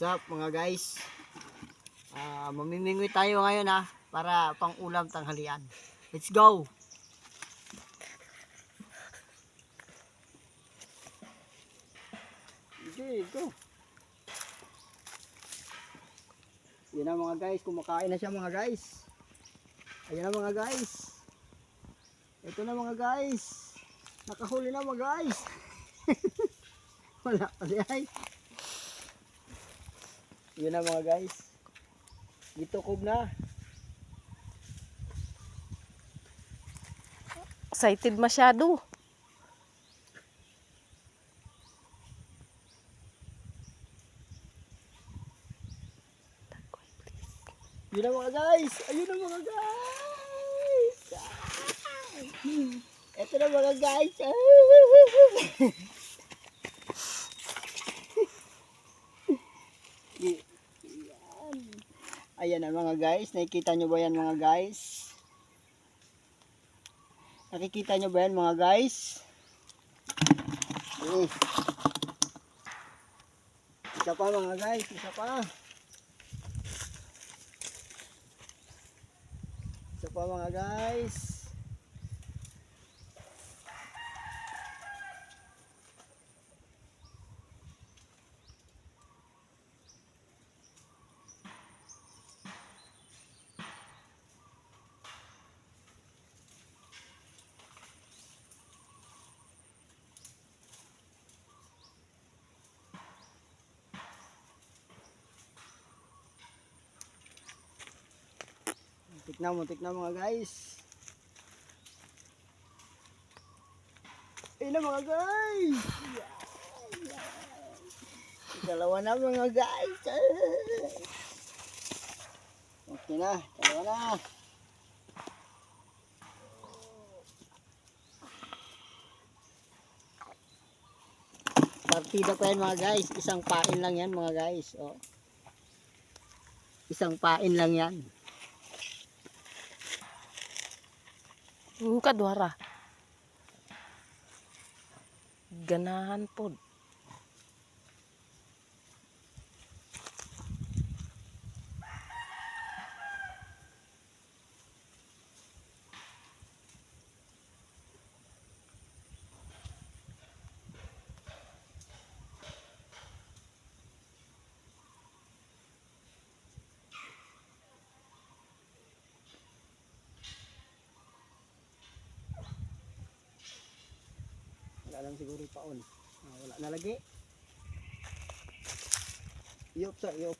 What's up mga guys? Mamimingwi tayo ngayon para pang ulam tanghalian. Let's go! Okay, go! Yan na mga guys, kumakain na siya mga guys. Ayan na mga guys. Ito na mga guys. Nakahuli na mga guys. Wala pa siya ay. Yun na mga guys. Gitukob na. Excited masyado. Yun na mga guys. Ayun na mga guys. Ito na mga guys. Ayan na mga guys. Nakikita nyo ba yan mga guys? Nakikita nyo ba yan mga guys? Isa pa mga guys. Isa pa. Isa pa mga guys. Muntik na mga guys. Ayun na mga guys. Dalawa na mga guys. Okay na, dalawa na. Partida pa yan mga guys. Isang pain lang yan mga guys. Oh. Isang pain lang yan. Kadwara. Ganahan pod. Wala lang siguro paon. Wala na lagi. Iyop sa iyop.